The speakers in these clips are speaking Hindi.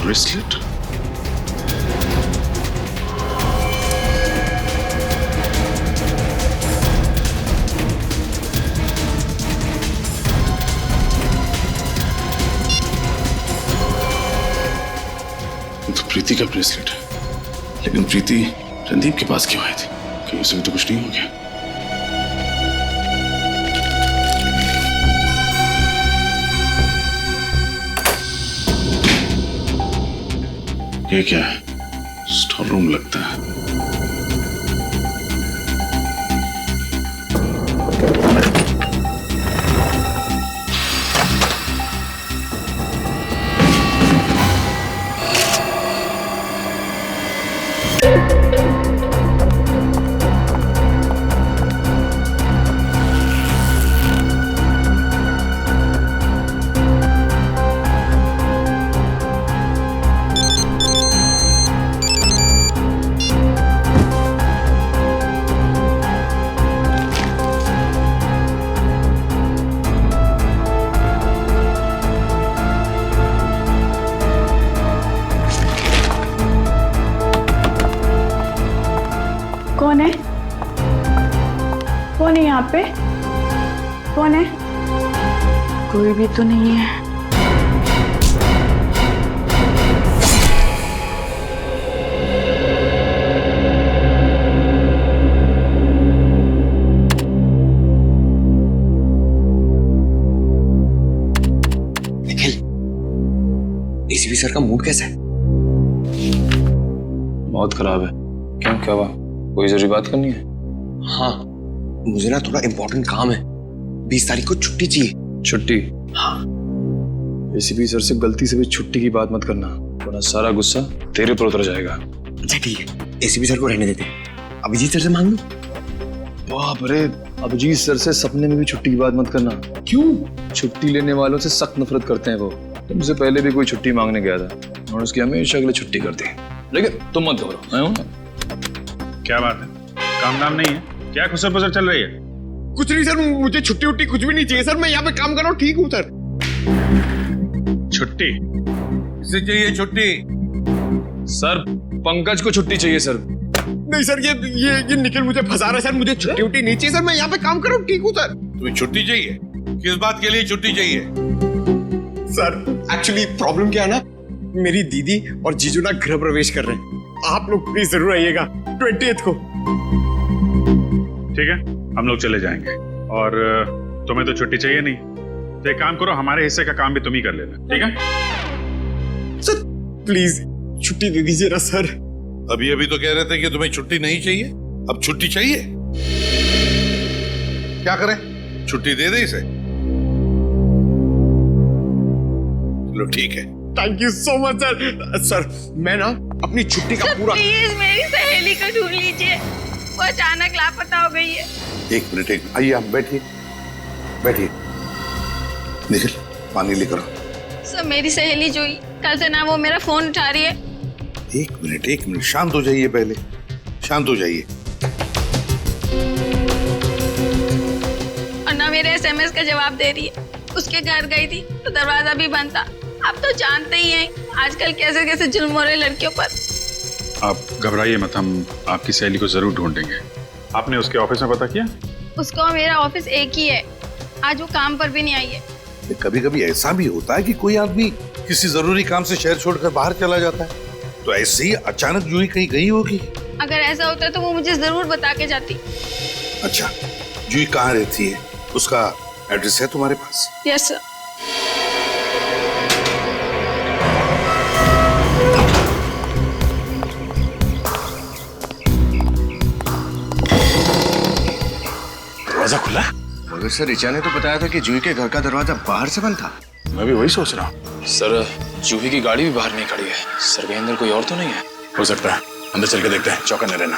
ब्रेसलेट। तो प्रीति का ब्रेसलेट है, लेकिन प्रीति रणदीप के पास क्यों आई थी? कहीं उसे भी तो कुछ नहीं हो गया? ये क्या है? स्टोर रूम लगता है। कौन है? कौन है यहाँ पे? कौन है? कोई भी तो नहीं है। निखिल, एसीपी सर का मूड कैसा है? बहुत खराब है। क्यों, क्या हुआ? कोई जरूरी बात करनी है? हाँ, मुझे ना थोड़ा इम्पोर्टेंट काम है। 20 तारीख को छुट्टी चाहिए। छुट्टी? हाँ। एसीपी सर से गलती से भी छुट्टी की बात मत करना, वरना सारा गुस्सा तेरे पर उतर जाएगा। अच्छा ठीक है, एसीपी सर को रहने देते हैं। अभिजीत सर से मांग लूं? बाप रे, अभिजीत सर से सपने में भी छुट्टी की बात मत करना। क्यों? छुट्टी लेने वालों से सख्त नफरत करते हैं वो। तुमसे पहले भी कोई छुट्टी मांगने गया था और उसकी हमेशा अगले छुट्टी कर दी, लेकिन तुम मत घबराओ, मैं हूं ना। क्या बात है? काम नाम नहीं है क्या? खुसर पुसर चल रही है? कुछ नहीं सर, मुझे छुट्टी उट्टी कुछ भी नहीं चाहिए सर। मैं यहाँ पे काम कर रहा हूँ, ठीक हूँ सर। छुट्टी? किसे चाहिए छुट्टी? सर, पंकज को छुट्टी चाहिए सर। नहीं सर, ये निखिल मुझे फंसा रहा है सर। मुझे छुट्टी उट्टी नहीं चाहिए सर। मैं यहाँ पे काम कर रहा हूँ, ठीक हूँ सर। तुम्हें छुट्टी चाहिए? किस बात के लिए छुट्टी चाहिए? सर एक्चुअली प्रॉब्लम क्या है ना, मेरी दीदी और जीजू ना गृह प्रवेश कर रहे हैं। आप लोग प्लीज जरूर आइएगा 20th को। ठीक है, हम लोग चले जाएंगे। और तुम्हें तो छुट्टी चाहिए नहीं, तो एक काम करो, हमारे हिस्से का काम भी तुम ही कर लेना, ठीक है? सर प्लीज छुट्टी दे दीजिए ना सर। अभी अभी तो कह रहे थे कि तुम्हें छुट्टी नहीं चाहिए, अब छुट्टी चाहिए। क्या करें, छुट्टी दे दे इसे? चलो ठीक है। Thank you so much sir. Sir मैं ना अपनी छुट्टी का पूरा। प्लीज मेरी सहेली को ढूंढ लीजिए, वो अचानक लापता हो गई है। एक मिनट, आइए आप बैठिए, बैठिए। निखिल, पानी लेकर आओ। सर मेरी सहेली जोई, कल से ना वो मेरा फोन उठा रही है। एक मिनट, शांत हो जाइए, पहले शांत हो जाइए। और ना मेरे SMS का जवाब दे रही है। उसके घर गई थी तो दरवाजा भी बंद था। आप तो जानते ही हैं आजकल कैसे कैसे जुल्म हो रहे लड़कियों पर। आप घबराइए मत, हम आपकी सहेली को जरूर ढूंढेंगे। आपने उसके ऑफिस में पता किया? उसको और मेरा ऑफिस एक ही है। आज वो काम पर भी नहीं आई है। कभी कभी ऐसा भी होता है कि कोई आदमी किसी जरूरी काम से शहर छोड़कर बाहर चला जाता है, तो ऐसे ही अचानक जूही कहीं गई होगी। अगर ऐसा होता तो वो मुझे जरूर बता के जाती। अच्छा, जूही कहाँ रहती है? उसका एड्रेस है तुम्हारे पास? Yes sir. दरवाजा खुला? मगर सर रिचा ने तो बताया था कि जूही के घर का दरवाजा बाहर से बंद था। मैं भी वही सोच रहा हूँ। सर, जूही की गाड़ी भी बाहर नहीं खड़ी है। सर के अंदर कोई और तो नहीं है? हो सकता है, अंदर चल के देखते हैं, चौकन्ने रहना।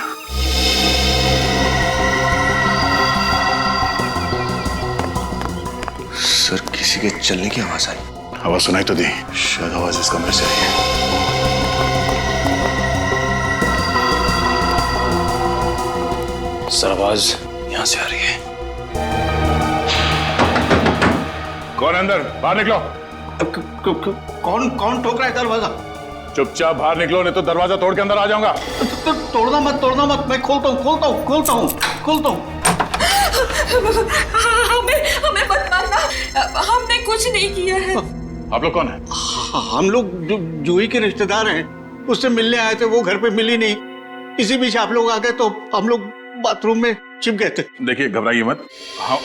सर किसी के चलने की आवाज आई। आवाज सुनाई तो दी, शायद आवाज इस कमरे से आई है। सर आवाज यहाँ से आ रही है। कौन अंदर? बाहर निकलो। कौन ठोक रहा है दरवाजा? चुपचाप बाहर निकलो, नहीं तो दरवाजा तोड़ के अंदर आ जाऊंगा। तो तोड़ना मत, मैं खोलता हूँ। हमें मत मारना, हमने कुछ नहीं किया है। आप लोग कौन है? हम लोग जूही के रिश्तेदार हैं, उससे मिलने आए थे, वो घर पे मिली नहीं, इसी बीच आप लोग आ गए तो हम लोग बाथरूम में छिप गए थे। देखिए घबराइए मत,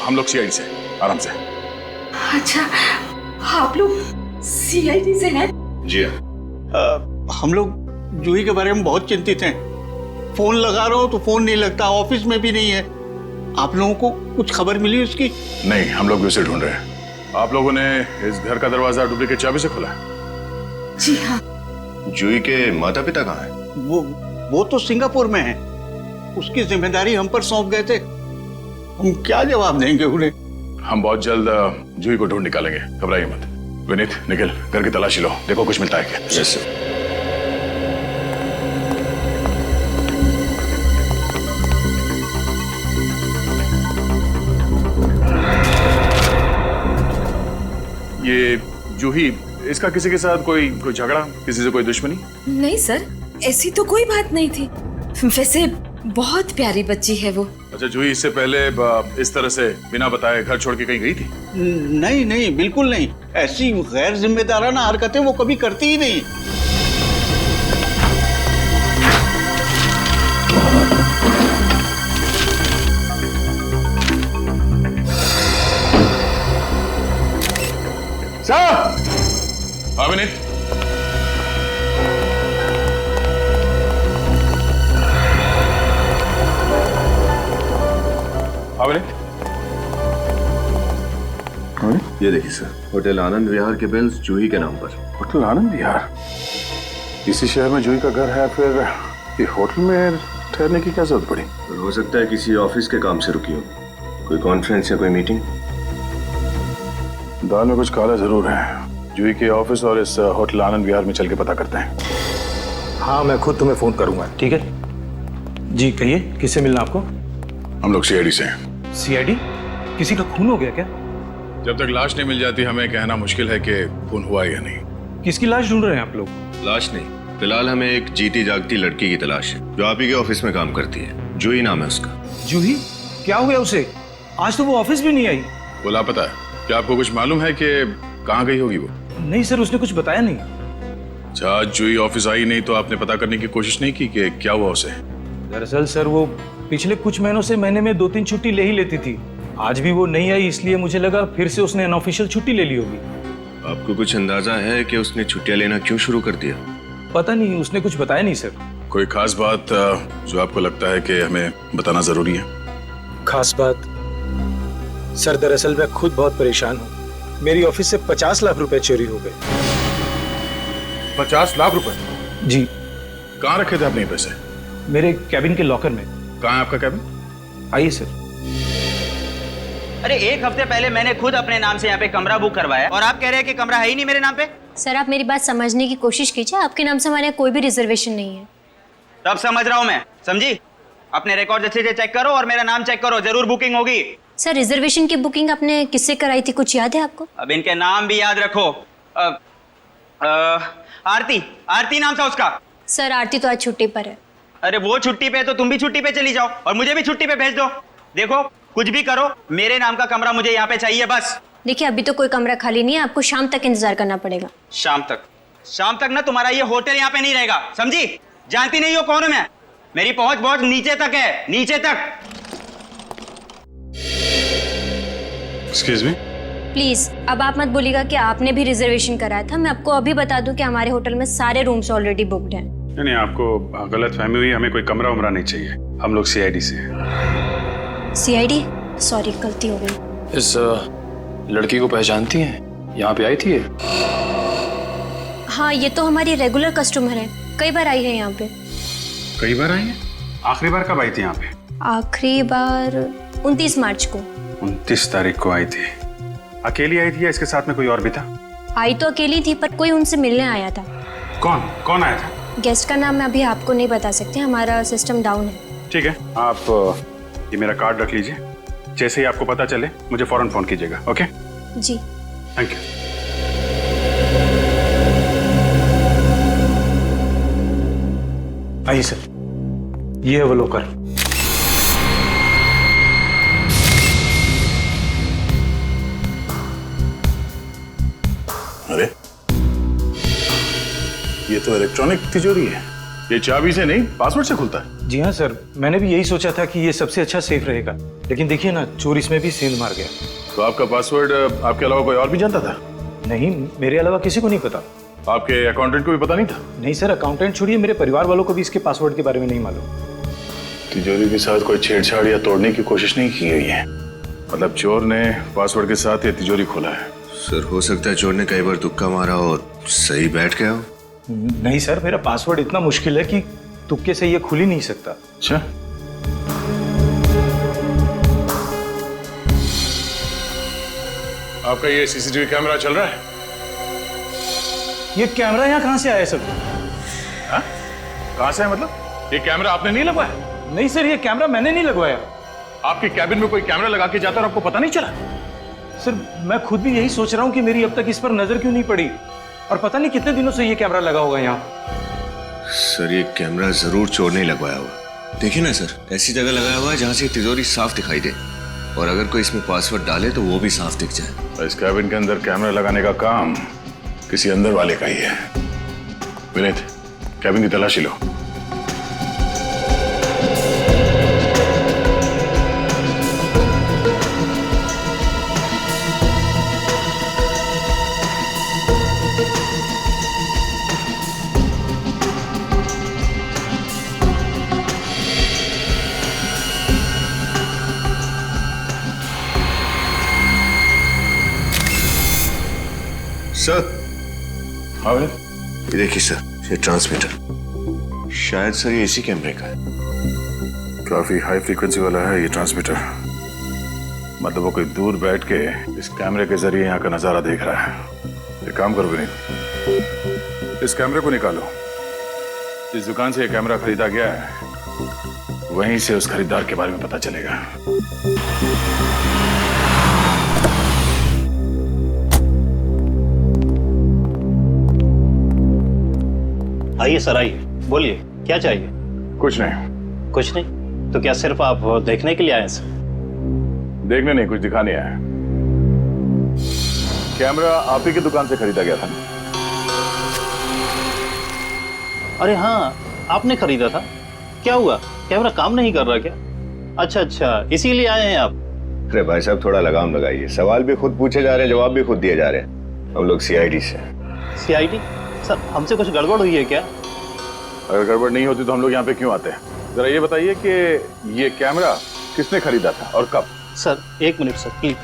हम लोग सीआईडी से, आराम से। अच्छा, आप लोग सीआईडी से हैं? जी हाँ। हम लोग जूही के बारे में बहुत चिंतित हैं। फोन लगा रहा हूँ तो फोन नहीं लगता, ऑफिस में भी नहीं है। आप लोगों को कुछ खबर मिली उसकी? नहीं, हम लोग भी उसे ढूंढ रहे हैं। आप लोगों ने इस घर का दरवाजा डुप्लीकेट चाबी से खोला? जी हाँ। जूही के माता पिता कहाँ हैं? वो तो सिंगापुर में है, उसकी जिम्मेदारी हम पर सौंप गए थे, हम क्या जवाब देंगे उन्हें? हम बहुत जल्द जूही को ढूंढ निकालेंगे, घबराइए मत। विनीत, निखिल, घर की तलाशी लो, देखो कुछ मिलता है क्या। Yes sir. ये जूही, इसका किसी के साथ कोई झगड़ा, किसी से कोई दुश्मनी? नहीं सर, ऐसी तो कोई बात नहीं थी। वैसे बहुत प्यारी बच्ची है वो। अच्छा, जूही इससे पहले इस तरह से बिना बताए घर छोड़ के कहीं गई थी? नहीं, बिल्कुल नहीं। ऐसी गैर जिम्मेदाराना हरकतें वो कभी करती ही नहीं। साहब! हाँ विनीत? ये देखिए सर, होटल आनंद विहार के बिल्स जूही के नाम पर। होटल आनंद विहार? इसी शहर में जूही का घर है, फिर ये होटल में ठहरने की क्या जरूरत पड़ी? हो सकता है किसी ऑफिस के काम से रुकी हो, कोई कॉन्फ्रेंस या कोई मीटिंग। दाल में कुछ काला जरूर है। जूही के ऑफिस और इस होटल आनंद विहार में चल के पता करते हैं। हाँ, मैं खुद तुम्हें फोन करूंगा, ठीक है? जी कहिए, किससे मिलना आपको? हम लोग सीआईडी से हैं। सीआईडी? किसी का खून हो गया क्या? जब तक लाश नहीं मिल जाती हमें कहना मुश्किल है कि खून हुआ या नहीं। किसकी लाश ढूंढ रहे हैं आप लोग? लाश नहीं, फिलहाल हमें एक जीती जागती लड़की की तलाश है जो आप ही के ऑफिस में काम करती है। जूही नाम है उसका। जूही? क्या हो गया उसे? आज तो वो ऑफिस भी नहीं आई। वो लापता है। क्या आपको कुछ मालूम है कि कहाँ गई होगी वो? नहीं सर, उसने कुछ बताया नहीं। अच्छा, आज जूही ऑफिस आई नहीं तो आपने पता करने की कोशिश नहीं की कि क्या हुआ उसे? दरअसल सर, वो पिछले कुछ महीनों से महीने में 2-3 छुट्टी ले ही लेती थी। आज भी वो नहीं आई, इसलिए मुझे लगा फिर से उसने अनऑफिशियल छुट्टी ले ली होगी। आपको कुछ अंदाजा है कि उसने छुट्टियां लेना क्यों शुरू कर दिया? पता नहीं, उसने कुछ बताया नहीं सर। कोई खास बात जो आपको लगता है कि हमें बताना जरूरी है? खास बात? सर दरअसल मैं खुद बहुत परेशान हूँ। मेरी ऑफिस से 50 लाख रुपए चोरी हो गए। 50 लाख रुपए? जी। कहाँ रखे थे आपने ये पैसे? मेरे कैबिन के लॉकर में। कहाँ है आपका कैबिन? आइए सर। अरे 1 हफ्ते पहले मैंने खुद अपने नाम से यहाँ पे कमरा बुक करवाया और आप कह रहे हैं कि कमरा है ही नहीं मेरे नाम पे। सर आप मेरी बात समझने की कोशिश कीजिए, आपके नाम से हमारे यहाँ कोई भी रिजर्वेशन नहीं है। तब समझ रहा हूँ मैं, समझी? अपने रिकॉर्ड अच्छे से चेक करो और मेरा नाम चेक करो, जरूर बुकिंग होगी। सर रिजर्वेशन की बुकिंग आपने किससे कराई थी, कुछ याद है आपको? अब इनके नाम भी याद रखो। आरती नाम था उसका। सर आरती तो आज छुट्टी पर है। अरे वो छुट्टी पे है तो तुम भी छुट्टी पे चली जाओ और मुझे भी छुट्टी पे भेज दो। देखो कुछ भी करो, मेरे नाम का कमरा मुझे यहाँ पे चाहिए बस। देखिए अभी तो कोई कमरा खाली नहीं है, आपको शाम तक इंतजार करना पड़ेगा। शाम तक ना तुम्हारा ये होटल यहाँ पे नहीं रहेगा, समझी? जानती नहीं हो कौन हूं मैं? मेरी पहुंच बहुत नीचे तक है, नीचे तक। Excuse me? प्लीज अब आप मत बोलिएगा कि आपने भी रिजर्वेशन कराया था। मैं आपको अभी बता दूं कि हमारे होटल में सारे रूम्स ऑलरेडी बुक्ड हैं। नहीं, आपको गलत फहमी हुई, हमें कोई कमरा उमरा नहीं चाहिए। हम लोग सीआईडी से हैं। सीआईडी? सॉरी गलती हो गई। इस लड़की को पहचानती हैं? यहाँ पे आई थी ये? हाँ ये तो हमारी रेगुलर कस्टमर है, कई बार आई है यहाँ पे। कई बार आई है? आखिरी बार कब आई थी यहाँ पे? आखिरी बार 29 मार्च को। 29 तारीख को आई थी। अकेली आई थी या इसके साथ में कोई और भी था? आई तो अकेली थी पर कोई उनसे मिलने आया था। कौन आया था? गेस्ट का नाम मैं अभी आपको नहीं बता सकती, हमारा सिस्टम डाउन है। ठीक है, आप ये मेरा कार्ड रख लीजिए, जैसे ही आपको पता चले मुझे फौरन फोन कीजिएगा। ओके जी थैंक यू। आइए सर, ये है वो लॉकर। अरे ये तो इलेक्ट्रॉनिक तिजोरी है, ये चाबी से नहीं पासवर्ड से खुलता है। जी हाँ सर, मैंने भी यही सोचा था कि ये सबसे अच्छा सेफ रहेगा, लेकिन देखिए ना, चोर इसमें भी सेंध मार गया। तो आपका पासवर्ड आपके अलावा कोई और भी जानता था? नहीं, मेरे अलावा किसी को नहीं पता। आपके अकाउंटेंट को भी पता नहीं था? नहीं सर, अकाउंटेंट छोड़िए, मेरे परिवार वालों को भी इसके पासवर्ड के बारे में नहीं मालूम। तिजोरी के साथ कोई छेड़छाड़ या तोड़ने की कोशिश नहीं की गई है, मतलब चोर ने पासवर्ड के साथ ये तिजोरी खोला है। सर हो सकता है चोर ने कई बार तुक्का मारा हो, सही बैठ गया हो। नहीं सर, मेरा पासवर्ड इतना मुश्किल है कि तुक्के से ये खुल ही नहीं सकता। अच्छा, आपका ये सीसीटीवी कैमरा चल रहा है? ये कैमरा यहाँ कहाँ से आया सर? हाँ? कहाँ से है मतलब? ये कैमरा आपने नहीं लगवाया? नहीं सर, ये कैमरा मैंने नहीं लगवाया। आपके कैबिन में कोई कैमरा लगा के जाता और आपको पता नहीं चला? सर मैं खुद भी यही सोच रहा हूँ कि मेरी अब तक इस पर नजर क्यों नहीं पड़ी, और पता नहीं कितने दिनों से ये कैमरा लगा होगा यहाँ। सर ये कैमरा जरूर चोर ने लगवाया हुआ। देखिए ना सर, ऐसी जगह लगाया हुआ है जहाँ से तिजोरी साफ दिखाई दे, और अगर कोई इसमें पासवर्ड डाले तो वो भी साफ दिख जाए। इस कैबिन के अंदर कैमरा लगाने का काम किसी अंदर वाले का ही है। विनीत, कैबिन की तलाशी लो। सर, हाँ ये देखिए सर, ये ट्रांसमीटर, शायद सर ये इसी कैमरे का है। काफी हाई फ्रीक्वेंसी वाला है ये ट्रांसमीटर, मतलब वो कोई दूर बैठ के इस कैमरे के जरिए यहाँ का नजारा देख रहा है। एक काम करो विनीत, इस कैमरे को निकालो। जिस दुकान से ये कैमरा खरीदा गया है वहीं से उस खरीदार के बारे में पता चलेगा। आइए सर, आइए, बोलिए क्या चाहिए? कुछ नहीं। कुछ नहीं? तो क्या सिर्फ आप देखने के लिए आए सर? देखने नहीं, कुछ दिखाने आया। कैमरा आप ही की दुकान से खरीदा गया था ना? अरे हाँ, आपने खरीदा था। क्या हुआ, कैमरा काम नहीं कर रहा क्या? अच्छा अच्छा, इसीलिए आए हैं आप? अरे भाई साहब थोड़ा लगाम लगाइए, सवाल भी खुद पूछे जा रहे हैं, जवाब भी खुद दिए जा रहे हैं। हम लोग सीआईडी से। सीआईडी? सर हमसे कुछ गड़बड़ हुई है क्या? अगर गड़बड़ नहीं होती तो हम लोग यहाँ पे क्यों आते हैं? जरा ये बताइए कि ये कैमरा किसने खरीदा था और कब? सर एक मिनट सर, प्लीज।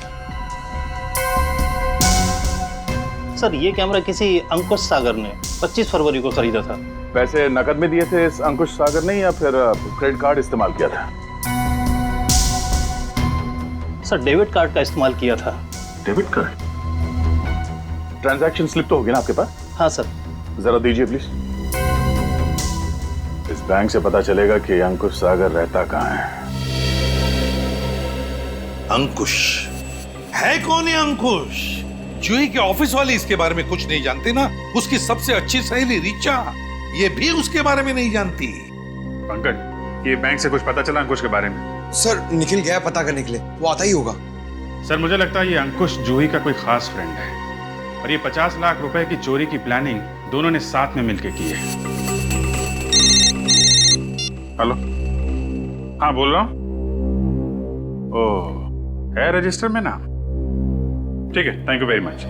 सर ये कैमरा किसी अंकुश सागर ने 25 फरवरी को खरीदा था। पैसे नकद में दिए थे इस अंकुश सागर ने या फिर क्रेडिट कार्ड इस्तेमाल किया था? सर डेबिट कार्ड का इस्तेमाल किया था। Debit card? ट्रांजैक्शन स्लिप तो होगी ना आपके पास? हाँ सर। जरा दीजिए प्लीज। इस बैंक से पता चलेगा कि अंकुश सागर रहता कहाँ है। अंकुश है कौन है? अंकुश जूही के ऑफिस वाले इसके बारे में कुछ नहीं जानते ना। उसकी सबसे अच्छी सहेली रिचा, ये भी उसके बारे में नहीं जानती। पंकज, ये बैंक से कुछ पता चला अंकुश के बारे में? सर निखिल गया पता करने के लिए, वो आता ही होगा। सर मुझे लगता है ये अंकुश जूही का कोई खास फ्रेंड है, और ये 50 लाख रुपए की चोरी की प्लानिंग दोनों ने साथ में मिलकर की है। हेलो, हाँ बोल रहा हूँ। ओह, है रजिस्टर में नाम? ठीक है, thank you very much.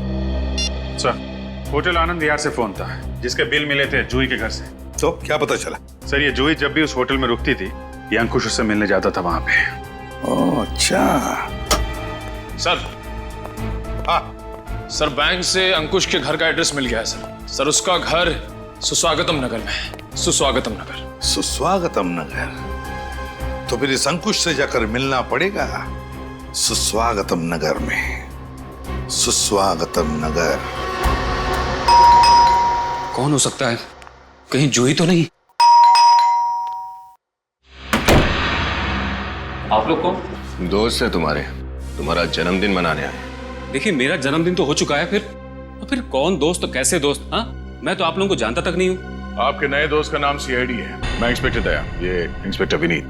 Sir hotel Anand Vihar से फोन था, जिसके बिल मिले थे जूही के घर से। तो क्या पता चला? सर ये जूही जब भी उस होटल में रुकती थी, ये अंकुश उससे मिलने जाता था वहां पे। ओह अच्छा। सर, हाँ सर बैंक से अंकुश के घर का एड्रेस मिल गया है सर। सर उसका घर सुस्वागतम नगर में है। सुस्वागतम नगर। सुस्वागतम नगर? तो फिर इस अंकुश से जाकर मिलना पड़ेगा सुस्वागतम नगर में। सुस्वागतम नगर। कौन हो सकता है? कहीं जूही तो नहीं? आप लोग कौन? दोस्त है तुम्हारा जन्मदिन मनाने आए। देखिए मेरा जन्मदिन तो हो चुका है, फिर कौन दोस्त, कैसे दोस्त? हाँ, मैं तो आप लोगों को जानता तक नहीं हूँ। आपके नए दोस्त का नाम सीआईडी है। मैं इंस्पेक्टर दया, ये इंस्पेक्टर विनीत।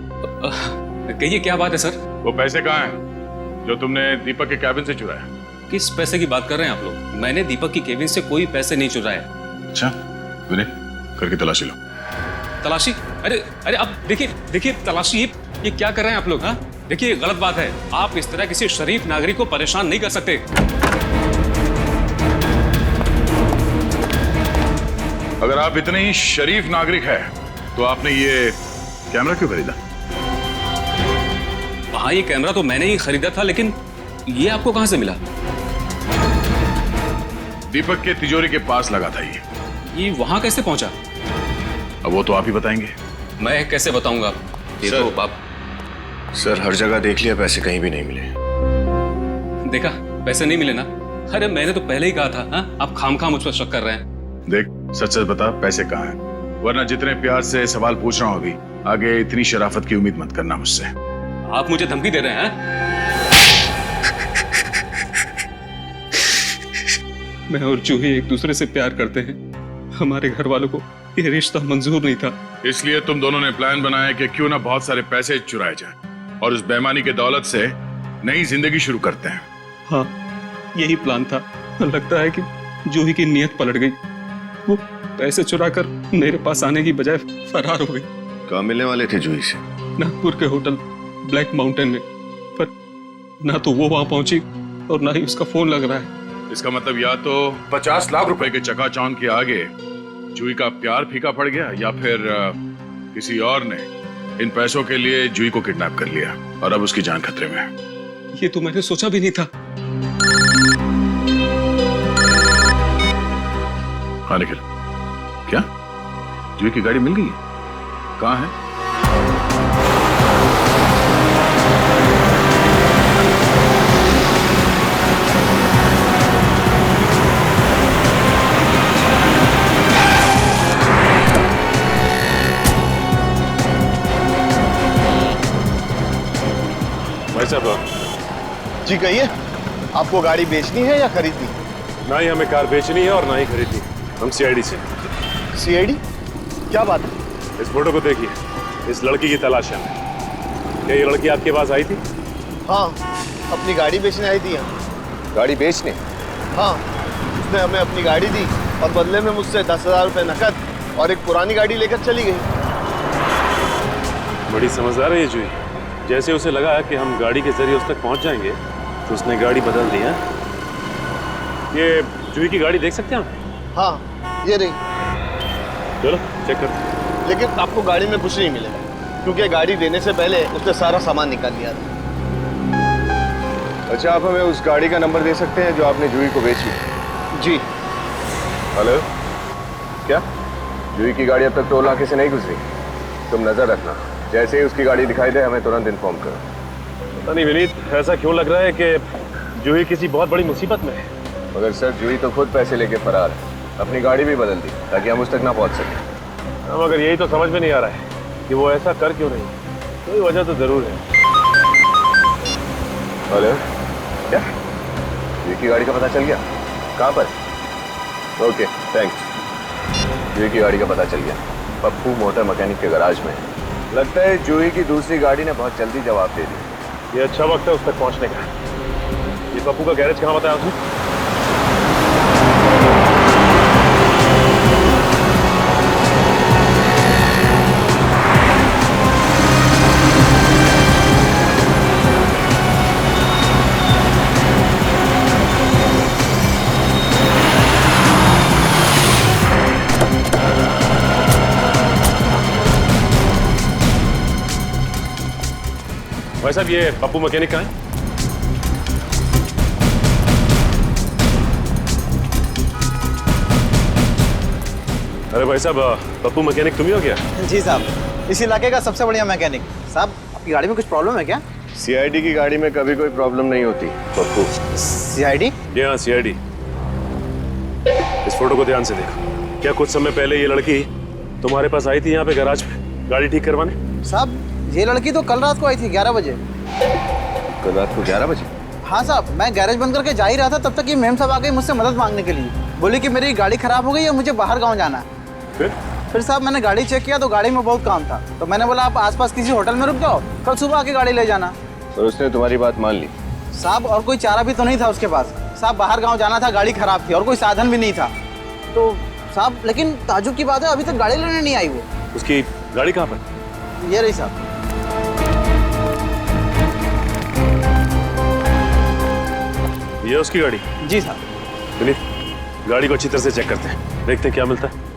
कहिए क्या बात है सर? वो पैसे कहाँ हैं जो तुमने दीपक के कैबिन से चुराया? किस पैसे की बात कर रहे हैं आप लोग? मैंने दीपक की केबिन से कोई पैसे नहीं चुराए। अच्छा विनीत, करके तलाशी लो। तलाशी? अरे अरे अब देखिए तलाशी ये क्या कर रहे हैं आप लोग? हाँ देखिए, गलत बात है। आप इस तरह किसी शरीफ नागरिक को परेशान नहीं कर सकते। अगर आप इतने ही शरीफ नागरिक हैं, तो आपने ये कैमरा क्यों खरीदा? हाँ, ये कैमरा तो मैंने ही खरीदा था, लेकिन ये आपको कहां से मिला? दीपक के तिजोरी के पास लगा था ये वहां कैसे पहुंचा? अब वो तो आप ही बताएंगे। मैं कैसे बताऊंगा? ये सर, तो आप सर हर जगह देख लिया, पैसे कहीं भी नहीं मिले। देखा, पैसे नहीं मिले ना? अरे मैंने तो पहले ही कहा था। हाँ, आप खामखा मुझ पर शक कर रहे हैं। देख, सच सच बता, पैसे कहाँ हैं? वरना जितने प्यार से सवाल पूछ रहा हूं अभी, आगे इतनी शराफत की उम्मीद मत करना मुझसे। आप मुझे धमकी दे रहे हैं? मैं और जूही एक दूसरे से प्यार करते हैं। हमारे घर वालों को ये रिश्ता मंजूर नहीं था। इसलिए तुम दोनों ने प्लान बनाया कि क्यों ना बहुत सारे पैसे चुराए जाएं और उस बेईमानी के दौलत से नई जिंदगी शुरू करते हैं। हाँ, यही प्लान था। लगता है कि जूही की नीयत पलट गई। वो पैसे चुराकर मेरे पास आने की बजाय फरार हो गई। कहाँ मिलने वाले थे जूही से? नागपुर के होटल ब्लैक माउंटेन में, पर ना तो वो वहां पहुंची और ना ही उसका फोन लग रहा है। इसका मतलब या तो 50 लाख रुपए के चकाचौंध के आगे जूही का प्यार फीका पड़ गया, या फिर किसी और ने इन पैसों के लिए जूही को किडनैप कर लिया और अब उसकी जान खतरे में है। ये तो मैंने सोचा भी नहीं था। हाँ निखिल, क्या जूही की गाड़ी मिल गई है? कहाँ है? भाई साहब जी कहिए, आपको गाड़ी बेचनी है या खरीदनी? ना ही हमें कार बेचनी है और ना ही खरीदनी। हम सीआईडी से। सीआईडी? क्या बात है? इस फोटो को देखिए, इस लड़की की तलाश है। क्या ये लड़की आपके पास आई थी? हाँ, अपनी गाड़ी बेचने आई थी यहाँ। गाड़ी बेचने? हाँ, उसने हमें अपनी गाड़ी दी और बदले में मुझसे 10,000 रुपये नकद और एक पुरानी गाड़ी लेकर चली गई। बड़ी समझदार है ये जूही। जैसे उसे लगा कि हम गाड़ी के जरिए उस तक पहुंच जाएंगे, तो उसने गाड़ी बदल दी है। ये जूही की गाड़ी देख सकते हैं हम? हाँ, ये रही। चलो चेक करते। लेकिन आपको गाड़ी में कुछ नहीं मिलेगा, क्योंकि गाड़ी देने से पहले उसने सारा सामान निकाल लिया था। अच्छा, आप हमें उस गाड़ी का नंबर दे सकते हैं जो आपने जूही को बेची? जी। हेलो, क्या जूही की गाड़ी अब तक टोल नाके से नहीं गुजरी? तुम नजर रखना, जैसे ही उसकी गाड़ी दिखाई दे हमें तुरंत इन्फॉर्म करो। पता नहीं विनीत, ऐसा क्यों लग रहा है कि जूही किसी बहुत बड़ी मुसीबत में है। मगर सर, जूही तो खुद पैसे लेके फरार है। अपनी गाड़ी भी बदल दी ताकि हम उस तक ना पहुंच सकें। मगर यही तो समझ में नहीं आ रहा है कि वो ऐसा कर क्यों नहीं। कोई वजह तो जरूर है। हेलो, क्या जूही की गाड़ी का पता चल गया? कहाँ पर? Okay thanks. जूही की गाड़ी का पता चल गया, पप्पू मोटर मैकेनिक के गैराज में। लगता है जूही की दूसरी गाड़ी ने बहुत जल्दी जवाब दे दिया। ये अच्छा वक्त है उस तक पहुंचने का। ये पप्पू का गैरेज कहाँ बताया उसने? भाई साहब, ये पप्पू मैकेनिक कहाँ है? अरे भाई साहब, पप्पू मैकेनिक तुम ही हो क्या? जी साहब, इस इलाके का सबसे बढ़िया मैकेनिक। साहब, आपकी गाड़ी में कुछ प्रॉब्लम है क्या? सीआईडी की गाड़ी में कभी कोई प्रॉब्लम नहीं होती पप्पू। सीआईडी? जी हाँ, सीआईडी। इस फोटो को ध्यान से देखो। क्या कुछ समय पहले ये लड़की तुम्हारे पास आई थी यहाँ पे गैराज में गाड़ी ठीक करवाने? साहब, ये लड़की तो कल रात को आई थी 11 बजे। कल रात को 11 बजे? हाँ साहब, मैं गैरेज बंद करके जा ही रहा था, तब तक ये मैम साहब आ गई मुझसे मदद मांगने के लिए। बोली कि मेरी गाड़ी खराब हो गई है, मुझे बाहर गाँव जाना है। फिर साहब मैंने गाड़ी चेक किया तो गाड़ी में बहुत काम था, तो मैंने बोला आप आसपास किसी होटल में रुक जाओ, कल सुबह आके गाड़ी ले जाना। तो उसने तुम्हारी बात मान ली? साहब और कोई चारा भी तो नहीं था उसके पास। साहब बाहर गांव जाना था, गाड़ी खराब थी और कोई साधन भी नहीं था। तो साहब लेकिन ताजुब की बात है अभी तक गाड़ी लेने नहीं आई वो। उसकी गाड़ी कहाँ पर? ये रही साहब। ये उसकी गाड़ी? जी साहब। विनीत, गाड़ी को अच्छी तरह से चेक करते हैं, देखते हैं क्या मिलता है।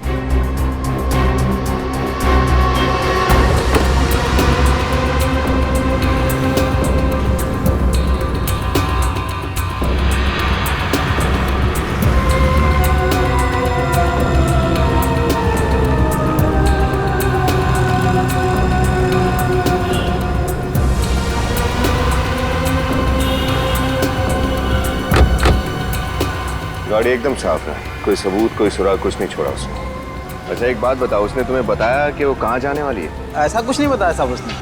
गाड़ी एकदम साफ है, कोई सबूत कोई सुराग कुछ नहीं छोड़ा उसने। अच्छा एक बात बताओ, उसने तुम्हें बताया कि वो कहाँ जाने वाली है? ऐसा कुछ नहीं बताया साहब उसने।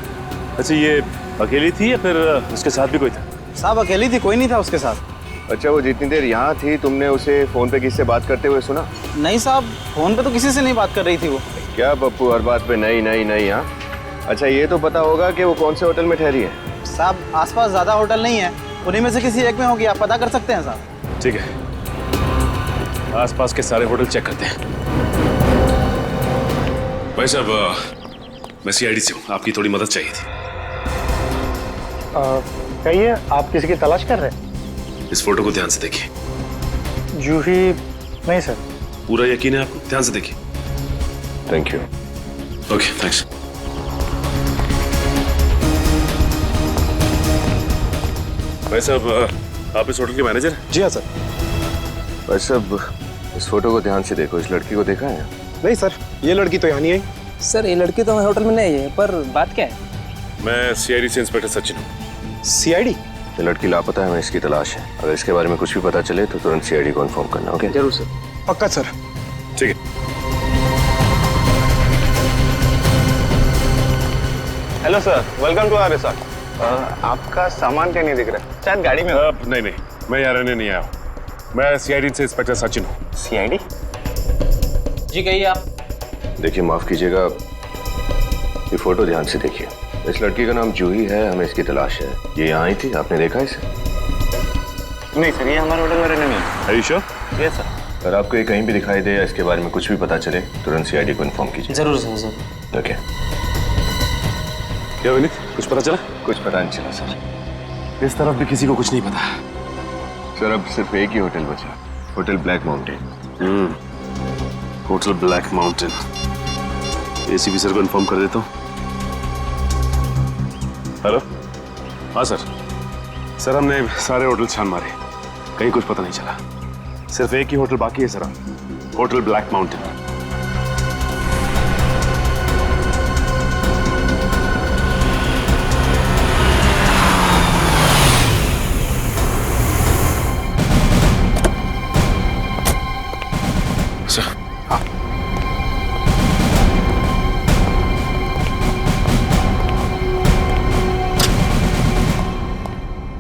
अच्छा ये अकेली थी या फिर उसके साथ भी कोई था? साहब अकेली थी, कोई नहीं था उसके साथ। अच्छा वो जितनी देर यहाँ थी तुमने उसे फोन पे किससे बात करते हुए सुना? नहीं साहब, फोन पे तो किसी से नहीं बात कर रही थी वो। क्या पप्पू हर बात पे नहीं नहीं नहीं? हाँ अच्छा ये तो पता होगा कि वो कौन से होटल में ठहरी है? साहब आसपास ज्यादा होटल नहीं है, उन्हीं में से किसी एक में होगी, आप पता कर सकते हैं साहब। ठीक है, आसपास के सारे होटल चेक करते हैं। भाई साहब मैं सीआईडी से हूँ, आपकी थोड़ी मदद चाहिए थी। कहिए, आप किसी की तलाश कर रहे हैं? इस फोटो को ध्यान से देखिए। जूही नहीं सर। पूरा यकीन है आपको? ध्यान से देखिए। Thank you. Okay thanks. भाई साहब आप इस होटल के मैनेजर हैं? जी हाँ सर। भाई साहब इस फोटो को ध्यान से देखो, इस लड़की को देखा है? नहीं सर, ये लड़की तो यहाँ नहीं आई। सर ये लड़की तो हमारे होटल में नहीं है, पर बात क्या है? मैं सीआईडी से इंस्पेक्टर सचिन हूँ। सीआईडी? ये लड़की लापता है, हमें इसकी तलाश है। अगर इसके बारे में कुछ भी पता चले तो तुरंत सीआईडी को इन्फॉर्म करना। ओके? जरूर सर। पक्का सर। ठीक है। Hello sir, welcome to our resort. आपका सामान क्या नहीं दिख रहा है? शायद गाड़ी में। नहीं, मैं यहाँ रहने नहीं आया हूँ। मैं सीआईडी से इंस्पेक्टर सचिन हूँ। सीआईडी? जी कहिए आप। देखिए माफ कीजिएगा, ये फोटो ध्यान से देखिए। इस लड़की का नाम जूही है, हमें इसकी तलाश है। ये यहाँ आई थी, आपने देखा इसे? नहीं सर, ये हमारे होटल में रहने नहीं है। Are you sure? Yes sir. अगर आपको ये कहीं भी दिखाई दे या इसके बारे में कुछ भी पता चले तुरंत सीआईडी को इन्फॉर्म कीजिए। जरूर सर। ओके। क्या विनीत, कुछ पता चला? कुछ पता नहीं चला सर। इस तरफ भी किसी को कुछ नहीं पता। सर अब सिर्फ एक ही होटल बचा, hotel black mountain. Hotel black mountain. ACP sir को इन्फॉर्म कर देता हूँ। हेलो? हाँ सर हमने सारे होटल छान मारे, कहीं कुछ पता नहीं चला। सिर्फ एक ही होटल बाकी है सर, होटल ब्लैक माउंटेन।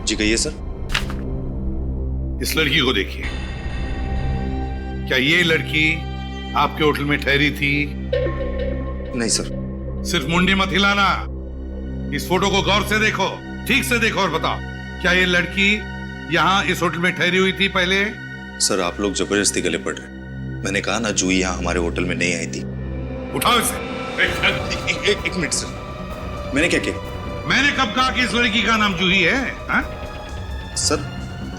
जी कहिए सर। इस लड़की को देखिए, क्या ये लड़की आपके होटल में ठहरी थी? नहीं सर। सिर्फ मुंडी मत हिलाना, इस फोटो को गौर से देखो, ठीक से देखो और बताओ, क्या ये लड़की यहाँ इस होटल में ठहरी हुई थी पहले? सर आप लोग जबरदस्ती गले पड़ रहे। मैंने कहा ना जूही यहाँ हमारे होटल में नहीं आई थी। उठाओ इसे। एक मिनट सर, मैंने क्या किया? मैंने कब कहा कि इस लड़की का नाम जूही है? हा? सर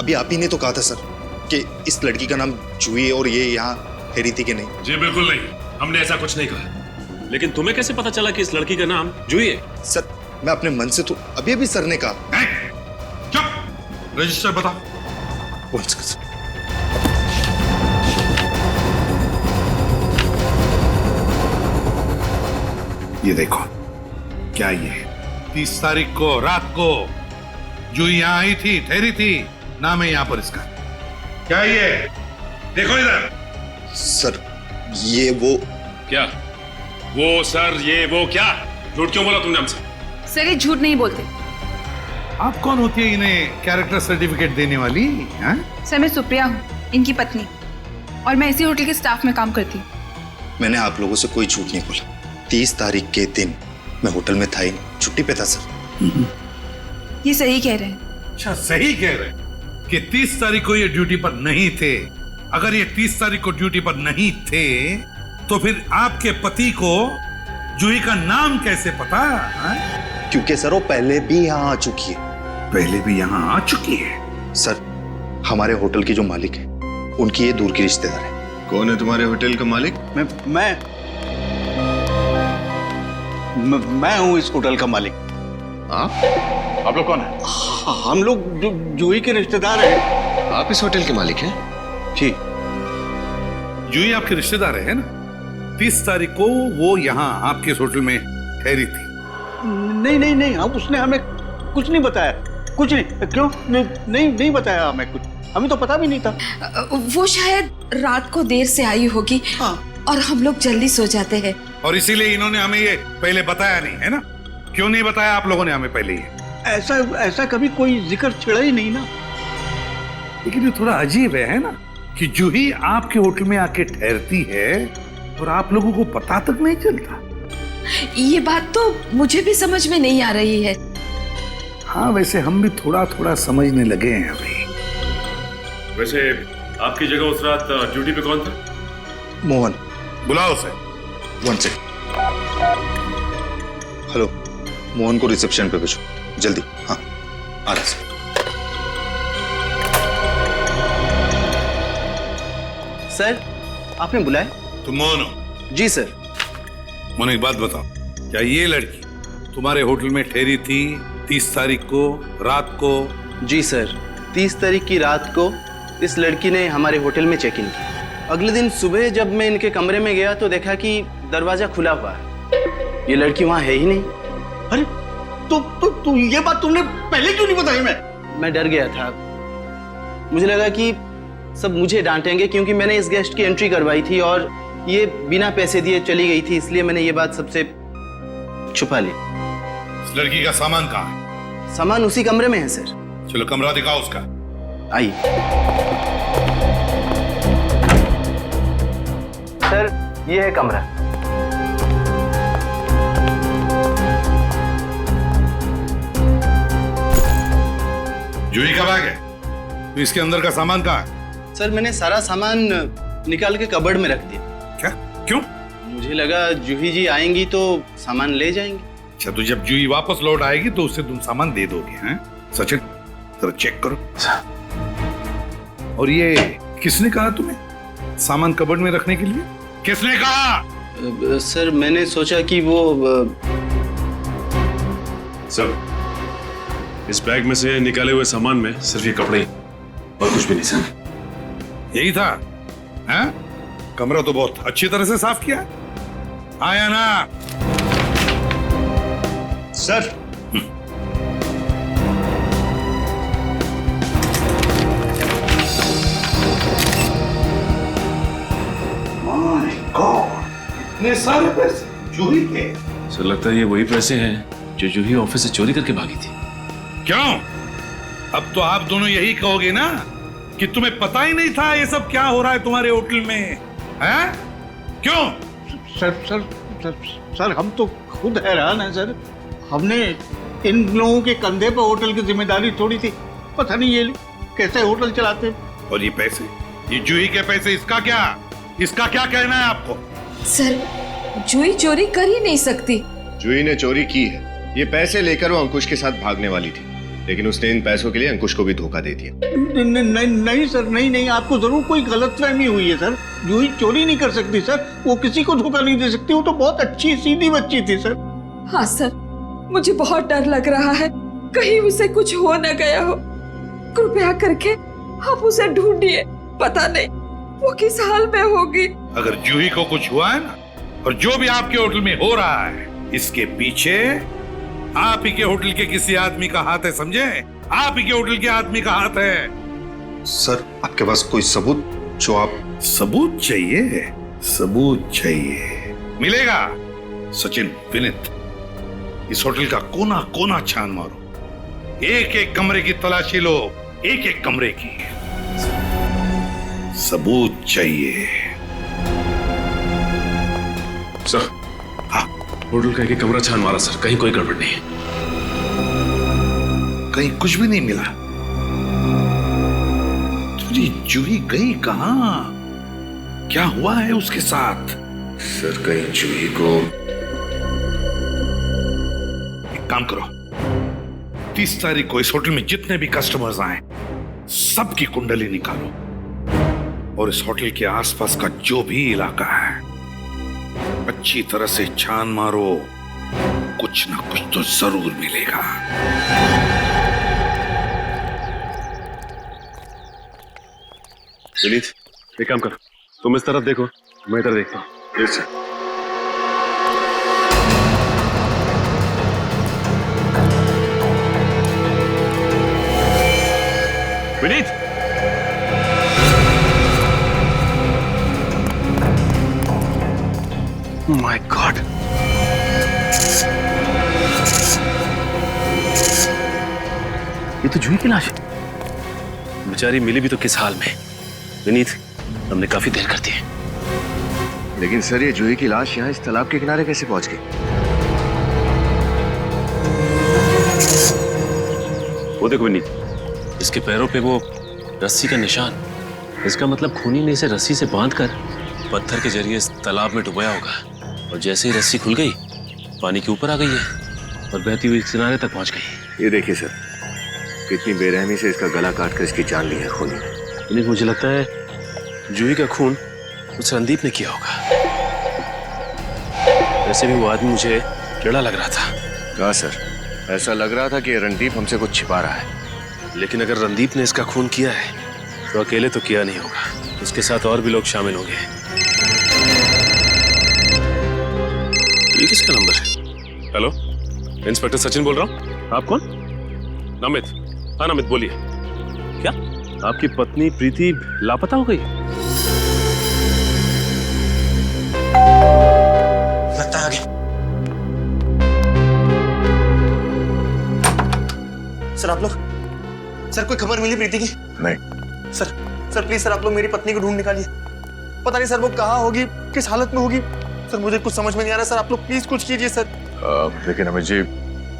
अभी आप ही ने तो कहा था सर कि इस लड़की का नाम जूही है और ये यहाँ ठहरी थी कि नहीं? जी बिल्कुल नहीं, हमने ऐसा कुछ नहीं कहा। लेकिन तुम्हें कैसे पता चला कि इस लड़की का नाम जूही है? सर मैं अपने मन से तो अभी सर ने कहा। चुप, रजिस्टर बताओ। ये देखो, क्या ये 30 तारीख को रात को जो यहाँ आई थी, ठहरी थी, नाम है यहाँ पर इसका। क्या ये? देखो इधर। सर ये वो क्या? वो सर ये वो क्या? झूठ क्यों बोला तुमने हमसे? सर ये झूठ नहीं बोलते। आप कौन होती है इन्हें कैरेक्टर सर्टिफिकेट देने वाली? सर मैं सुप्रिया हूँ, इनकी पत्नी, और मैं इसी होटल के स्टाफ में काम करती हूँ। मैंने आप लोगों से कोई झूठ नहीं बोला। 30 तारीख के दिन मैं होटल में था ही नहीं, छुट्टी पे था सर। ये सही कह रहे हैं। अच्छा, सही कह रहे हैं कि 30 तारीख को ये ड्यूटी पर नहीं थे। अगर ये 30 तारीख को ड्यूटी पर नहीं थे तो फिर आपके पति को जूही का नाम कैसे पता? क्योंकि सर वो पहले भी यहाँ आ चुकी है। पहले भी यहाँ आ चुकी है? सर, हमारे होटल की जो मालिक है उनकी ये दूर की रिश्तेदार है। कौन है तुम्हारे होटल का मालिक? मैं हूँ इस होटल का मालिक। आप लोग कौन है? हम लोग जूही के रिश्तेदार हैं। आप इस होटल के मालिक हैं? जी। जूही आपके रिश्तेदार है ना? 30 तारीख को वो यहाँ आपके होटल में ठहरी थी। नहीं, उसने हमें कुछ नहीं बताया। कुछ नहीं। क्यों? नहीं बताया हमें कुछ। हमें तो पता भी नहीं था। वो शायद रात को देर से आई होगी और हम लोग जल्दी सो जाते हैं। और इसीलिए इन्होंने हमें ये पहले बताया नहीं, है ना? क्यों नहीं बताया आप लोगों ने हमें पहले ये? ऐसा कभी कोई जिक्र छिड़ा ही नहीं ना। लेकिन ये थोड़ा अजीब है ना, कि जूही आपके होटल में आके ठहरती है और आप लोगों को पता तक नहीं चलता। ये बात तो मुझे भी समझ में नहीं आ रही है। हाँ, वैसे हम भी थोड़ा थोड़ा समझने लगे हैं अभी। वैसे आपकी जगह उस रात ड्यूटी पे कौन था? मोहन। बुलाओ उसे। 1 सेकंड। हेलो, मोहन को रिसेप्शन पे भेजो जल्दी। हाँ, आ रहा सर। सर, आपने बुलाया? तुम मोहन हो? जी सर। मोहन, एक बात बताओ, क्या ये लड़की तुम्हारे होटल में ठहरी थी 30 तारीख को रात को? जी सर, 30 तारीख की रात को इस लड़की ने हमारे होटल में चेक इन किया। अगले दिन सुबह जब मैं इनके कमरे में गया तो देखा कि दरवाजा खुला हुआ है। ये लड़की वहाँ है ही नहीं। अरे तो ये बात तुमने पहले क्यों नहीं बताई? मैं डर गया था। मुझे लगा कि सब मुझे डांटेंगे क्योंकि मैंने इस गेस्ट की एंट्री करवाई थी और ये बिना पैसे दिए चली गई थी, इसलिए मैंने ये बात सबसे छुपा ली। इस लड़की का सामान कहाँ है? सामान उसी कमरे में है सर। चलो कमरा दिखाओ उसका। आइए सर, ये है कमरा। जूही का बैग है, तो इसके अंदर का सामान कहाँ है? सर, मैंने सारा सामान निकाल के कबर्ड में रख दिया। क्या? क्यों? मुझे लगा जूही जी आएंगी तो सामान ले जाएंगे। अच्छा, तो जब जूही वापस लौट आएगी तो उससे तुम सामान दे दोगे, हैं? सचिन, जरा चेक करो। और ये किसने कहा तुम्हें सामान कबर्ड में रखने के लिए? किसने कहा? सर, मैंने सोचा कि वो सर, इस बैग में से निकाले हुए सामान में सिर्फ ये कपड़े ही और कुछ भी नहीं सर। यही था? हैं? कमरा तो बहुत अच्छी तरह से साफ किया है। आया ना सर? माय गॉड, इतने सारे पैसे जूही के। सर, लगता है ये वही पैसे हैं जो जूही ऑफिस से चोरी करके भागी थी। क्यों? अब तो आप दोनों यही कहोगे ना कि तुम्हें पता ही नहीं था ये सब क्या हो रहा है तुम्हारे होटल में, हैं? क्यों? सर, हम तो खुद हैरान हैं सर। हमने इन लोगों के कंधे पर होटल की जिम्मेदारी छोड़ी थी। पता नहीं ये कैसे होटल चलाते। और ये पैसे, ये जूही के पैसे, इसका क्या कहना है आपको? सर, जूही चोरी कर ही नहीं सकती। जूही ने चोरी की है। ये पैसे लेकर वो अंकुश के साथ भागने वाली थी, लेकिन उसने इन पैसों के लिए अंकुश को भी धोखा दे दिया। नहीं सर, नहीं, आपको जरूर कोई गलतफहमी हुई है सर। जूही चोरी नहीं कर सकती सर। वो किसी को धोखा नहीं दे सकती। वो तो बहुत अच्छी सीधी बच्ची थी सर। हाँ सर, मुझे बहुत डर लग रहा है, कहीं उसे कुछ हो न गया हो। कृपया करके आप उसे ढूंढिए, पता नहीं वो किस हाल में होगी। अगर जूही को कुछ हुआ है ना, और जो भी आपके होटल में हो रहा है, इसके पीछे आप ही के होटल के किसी आदमी का हाथ है, समझे? आप ही के होटल के आदमी का हाथ है। सर, आपके पास कोई सबूत जो आप... सबूत चाहिए? सबूत चाहिए, मिलेगा। सचिन, विनीत, इस होटल का कोना कोना छान मारो, एक एक कमरे की तलाशी लो, एक एक कमरे की। सबूत चाहिए। सर, हाँ, होटल का एक कमरा छान मारा सर, कहीं कोई गड़बड़ नहीं है। कहीं कुछ भी नहीं मिला? तुझे जूही गई कहाँ? क्या हुआ है उसके साथ? सर कहीं जूही को... एक काम करो, 30 तारीख को इस होटल में जितने भी कस्टमर्स आए सबकी कुंडली निकालो और इस होटल के आसपास का जो भी इलाका है अच्छी तरह से छान मारो, कुछ ना कुछ तो जरूर मिलेगा। विनीत, एक काम कर, तुम इस तरफ देखो, मैं इधर देखता हूँ। Yes sir. Vineet, my God, ये तो जूही की लाश है। बेचारी मिली भी तो किस हाल में। विनीत, हमने काफी देर कर दी है। लेकिन सर ये जूही की लाश यहाँ इस तालाब के किनारे कैसे पहुंच गई? वो देखो विनीत, इसके पैरों पे वो रस्सी का निशान। इसका मतलब खूनी ने इसे रस्सी से बांधकर पत्थर के जरिए इस तालाब में डुबाया होगा और जैसे ही रस्सी खुल गई पानी के ऊपर आ गई है और बहती हुई किनारे तक पहुंच गई। ये देखिए सर, कितनी बेरहमी से इसका गला काटकर इसकी जान ली है खूनी। विनीत, मुझे लगता है जूही का खून उस रणदीप ने किया होगा। वैसे भी वो आदमी मुझे टेढ़ा लग रहा था। कहा सर, ऐसा लग रहा था कि रणदीप हमसे कुछ छिपा रहा है। लेकिन अगर रणदीप ने इसका खून किया है तो अकेले तो किया नहीं होगा, उसके साथ और भी लोग शामिल होंगे। ये किसका नंबर है? हेलो, इंस्पेक्टर सचिन बोल रहा हूँ। आप कौन? नमित। हाँ नमित, बोलिए। क्या आपकी पत्नी प्रीति लापता हो गई? लगता है आगे। सर आप लोग, सर कोई खबर मिली प्रीति की? नहीं। सर प्लीज सर, आप लोग मेरी पत्नी को ढूंढ निकालिए। पता नहीं सर वो कहाँ होगी, किस हालत में होगी। सर मुझे कुछ समझ में नहीं आ रहा। सर आप लोग प्लीज कुछ कीजिए सर। लेकिन अमित जी,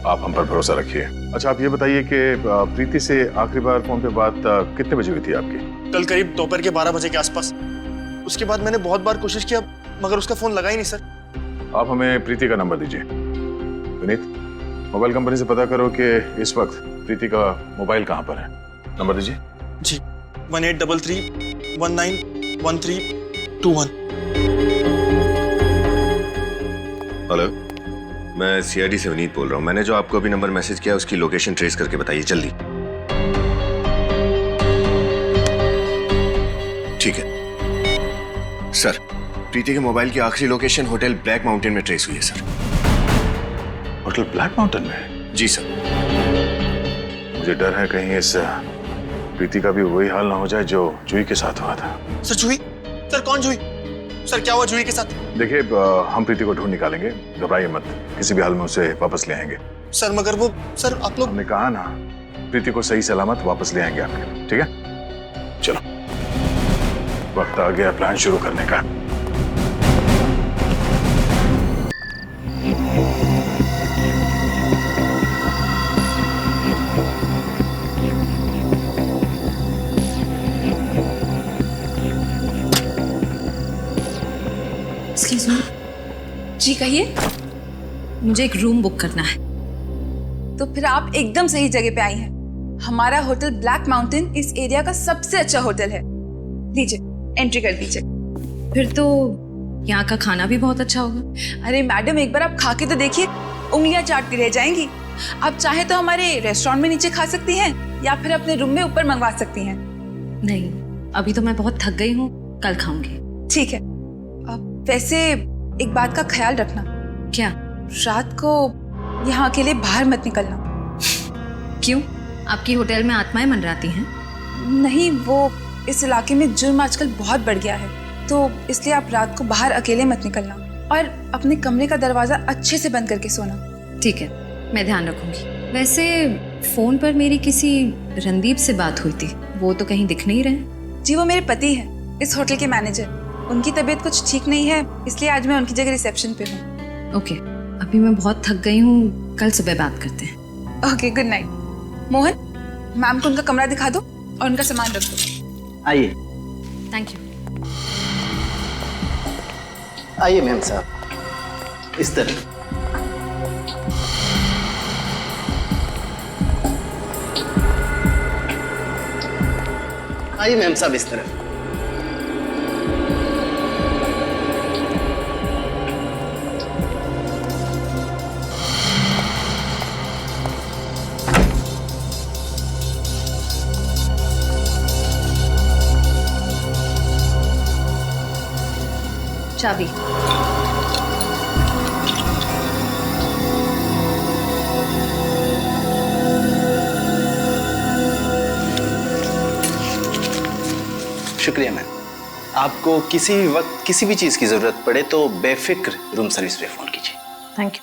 आप हम पर भरोसा रखिए। अच्छा आप ये बताइए कि प्रीति से आखिरी बार फोन पे बात कितने बजे हुई थी आपकी? कल करीब दोपहर के 12 बजे के आसपास। उसके बाद मैंने बहुत बार कोशिश किया मगर उसका फोन लगा ही नहीं सर। आप हमें प्रीति का नंबर दीजिए। विनीत, मोबाइल कंपनी से पता करो कि इस वक्त प्रीति का मोबाइल कहाँ पर है। नंबर दीजिए। जी, 1833 191321। हेलो, मैं सीआईडी से विनीत बोल रहा हूँ। मैंने जो आपको अभी नंबर मैसेज किया उसकी लोकेशन ट्रेस करके बताइए जल्दी। ठीक है सर, प्रीति के मोबाइल की आखिरी लोकेशन होटल ब्लैक माउंटेन में ट्रेस हुई है सर। होटल ब्लैक माउंटेन में? जी सर। मुझे डर है कहीं इस प्रीति का भी वही हाल ना हो जाए जो जूही के साथ हुआ था। सर जूही? सर कौन जूही? सर क्या हुआ जूही के साथ? देखिए, हम प्रीति को ढूंढ निकालेंगे, घबराइए मत, किसी भी हाल में उसे वापस ले आएंगे। सर मगर वो, सर आप लोग... हमने कहा ना, प्रीति को सही सलामत वापस ले आएंगे आपके, ठीक है? चलो, वक्त आ गया प्लान शुरू करने का। Excuse me. जी कहिए। मुझे एक रूम बुक करना है। तो फिर आप एकदम सही जगह पे आई हैं। हमारा होटल ब्लैक माउंटेन इस एरिया का सबसे अच्छा होटल है। लीजिए, एंट्री कर दीजिए। फिर तो यहाँ का खाना भी बहुत अच्छा होगा। अरे मैडम, एक बार आप खा के तो देखिए, उंगलियां चाटती रह जाएंगी। आप चाहे तो हमारे रेस्टोरेंट में नीचे खा सकती हैं या फिर अपने रूम में ऊपर मंगवा सकती हैं। नहीं, अभी तो मैं बहुत थक गई हूँ, कल खाऊंगी। ठीक है। वैसे एक बात का ख्याल रखना। क्या? रात को यहाँ अकेले बाहर मत निकलना। क्यों? आपकी होटल में आत्माएं मंडराती हैं? नहीं, वो इस इलाके में जुर्म आजकल बहुत बढ़ गया है, तो इसलिए आप रात को बाहर अकेले मत निकलना और अपने कमरे का दरवाजा अच्छे से बंद करके सोना। ठीक है, मैं ध्यान रखूंगी। वैसे फोन पर मेरी किसी रणदीप से बात हुई थी, वो तो कहीं दिख नहीं रहे। जी, वो मेरे पति हैं, इस होटल के मैनेजर। उनकी तबीयत कुछ ठीक नहीं है, इसलिए आज मैं उनकी जगह रिसेप्शन पे हूँ। ओके, अभी मैं बहुत थक गई हूँ, कल सुबह बात करते हैं। Okay, good night. Mohan, ma'am को उनका कमरा दिखा दो और उनका सामान रख दो। आइए। Thank you. आइए मैम साहब, इस तरह। आइए मैम साहब, इस तरफ। चाबी। शुक्रिया मैम। आपको किसी भी वक्त किसी भी चीज की जरूरत पड़े तो बेफिक्र रूम सर्विस पे फोन कीजिए। Thank you.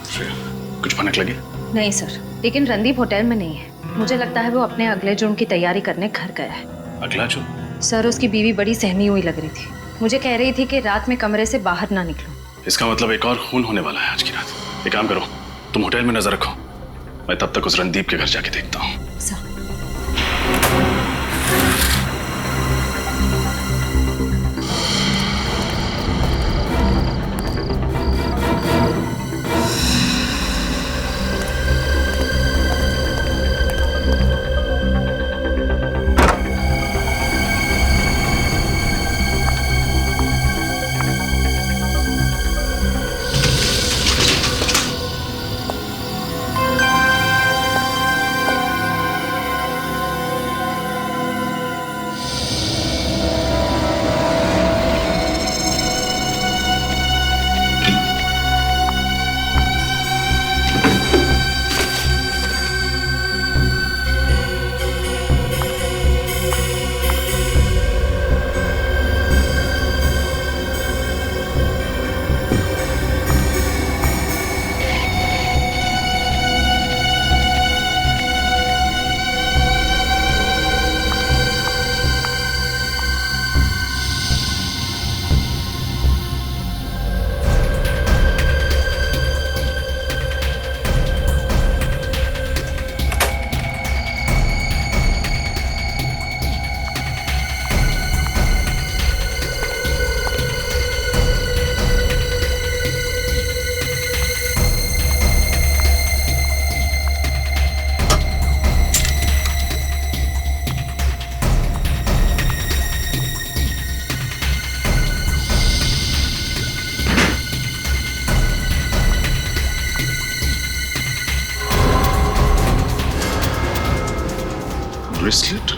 श्रेया, कुछ भनक लगी? नहीं सर, लेकिन रणदीप होटल में नहीं है। मुझे लगता है वो अपने अगले जुर्म की तैयारी करने घर गया है। अगला जुर्म? सर, उसकी बीवी बड़ी सहमी हुई लग रही थी। मुझे कह रही थी कि रात में कमरे से बाहर ना निकलो। इसका मतलब एक और खून होने वाला है आज की रात। एक काम करो, तुम होटल में नजर रखो, मैं तब तक उस रणदीप के घर जाके देखता हूँ। ब्रेसलेट?